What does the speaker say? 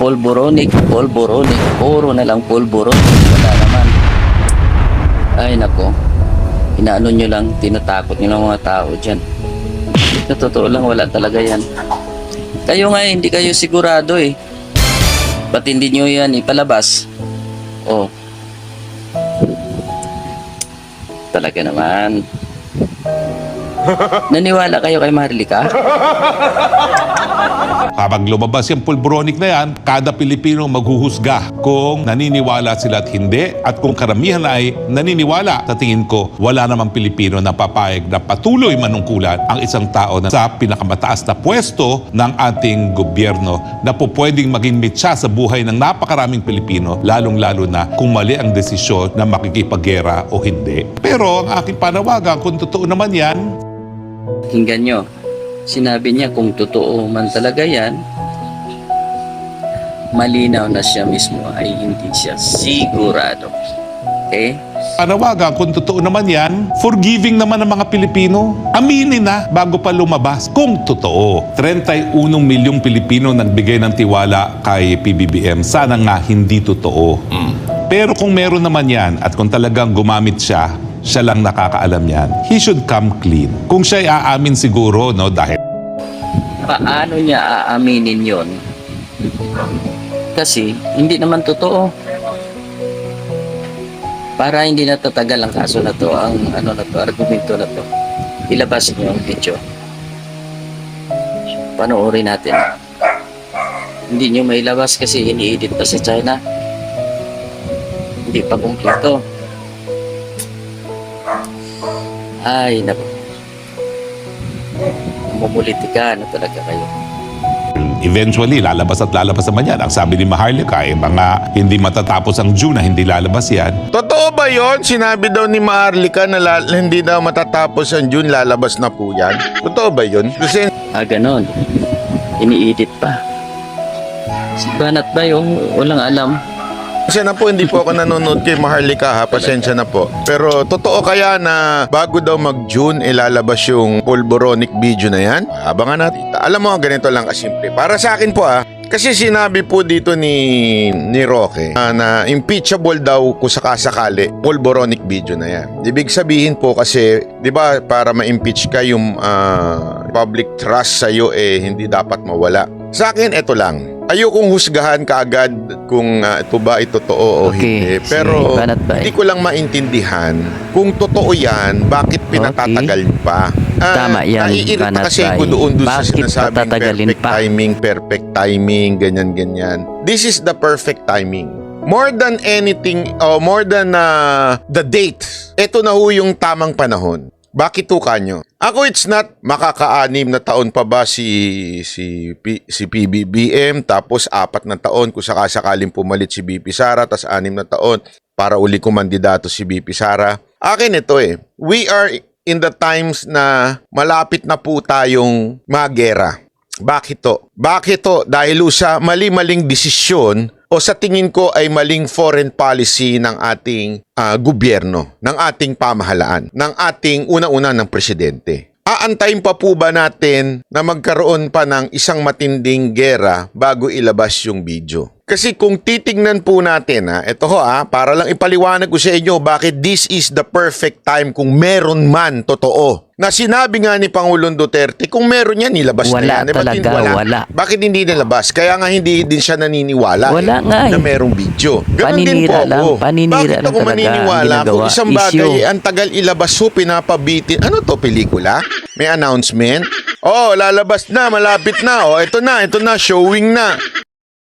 Polboronic, puro na lang polboronic. Wala naman. Ay nako, inaano nyo lang, tinatakot nyo lang mga tao dyan. Sa totoo lang, wala talaga yan. Kayo nga hindi kayo sigurado eh. Ba't hindi nyo yan ipalabas? Oh. Talaga naman. Naniwala kayo kay Maharlika? Kapag lumabas yung pulboronic na yan, kada Pilipino maghuhusga kung naniniwala sila at hindi. At kung karamihan ay naniniwala, sa tingin ko, wala namang Pilipino na papayag na patuloy manungkulan ang isang tao na sa pinakamataas na pwesto ng ating gobyerno na po pwedeng maging mitsa sa buhay ng napakaraming Pilipino, lalong-lalo na kung mali ang desisyon na makikipaggera o hindi. Pero ang aking panawagan, kung totoo naman yan, Hinggan nyo. Sinabi niya kung totoo man talaga yan, malinaw na siya mismo ay hindi siya sigurado. Okay? panawagan, kung totoo naman yan, forgiving naman ng mga Pilipino. Aminin na bago pa lumabas kung totoo. 31 milyong Pilipino nagbigay ng tiwala kay PBBM. Sana nga hindi totoo. Pero kung meron naman yan at kung talagang gumamit siya, siya lang nakakaalam yan. He should come clean. Kung siya'y aamin siguro, no, dahil Paano niya aaminin yon? Kasi hindi naman totoo. Para hindi natatagal ang kaso na to, ang argumento na to, ilabas niyo ang video. Panoorin natin. Hindi niyo mailabas kasi ini-edit pa sa China. Hindi pa kumpleto. Ay, naku. Mumulitika na talaga kayo. eventually lalabas at lalabas naman yan. Ang sabi ni Maharlika, mga hindi matatapos ang June na hindi lalabas yan. Totoo ba yon? Sinabi daw ni Maharlika na hindi daw matatapos ang June, lalabas na po yan. Totoo ba yon? Kasi Ganon. Ini-edit pa. Si Banat ba yung walang alam? na po, hindi po ako nanonood kay Maharlika ha, pasensya na po. Pero totoo kaya na bago daw mag-June ilalabas yung pulboronic video na yan? Abangan natin. Alam mo, ganito lang kasimple. Para sa akin po kasi sinabi po dito ni Roque na impeachable daw kung sakasakali pulboronic video na yan. Ibig sabihin po kasi, di ba, para ma-impeach ka yung public trust sa'yo hindi dapat mawala. Sa akin, ito lang. Ayokong husgahan kaagad kung ito ba ay totoo o hindi. Pero hindi ko lang maintindihan kung totoo yan, bakit pinatatagal pa. Tama yan, Naiirita kasi ko doon sa sinasabing perfect timing, ganyan. This is the perfect timing. More than anything, more than the date, ito na ho yung tamang panahon. Bakit tuka nyo? Ako, it's not makaka-6 na taon pa ba si PBBM, tapos 4 na taon kung sakasakaling pumalit si BP Sara, tapos 6 na taon para uli kumandidato si BP Sara. Akin ito we are in the times na malapit na po tayong magera. Bakit to? Dahil sa mali-maling desisyon o sa tingin ko ay maling foreign policy ng ating gobyerno, ng ating pamahalaan, ng ating una-una ng presidente. Aantayin pa po ba natin na magkaroon pa ng isang matinding gera bago ilabas yung video? Kasi kung titignan po natin, ito para lang ipaliwanag ko sa inyo bakit this is the perfect time kung meron man totoo. Na sinabi nga ni Pangulong Duterte, kung meron yan, nilabas wala na yan. Talaga, wala. Bakit hindi nilabas? Kaya nga hindi din siya naniniwala na merong video. Ganun din po ako. Bakit ako maniniwala kung isang bagay ang tagal ilabas pinapabitin? Ano to, pelikula? May announcement? Lalabas na, malapit na. Ito na, showing na.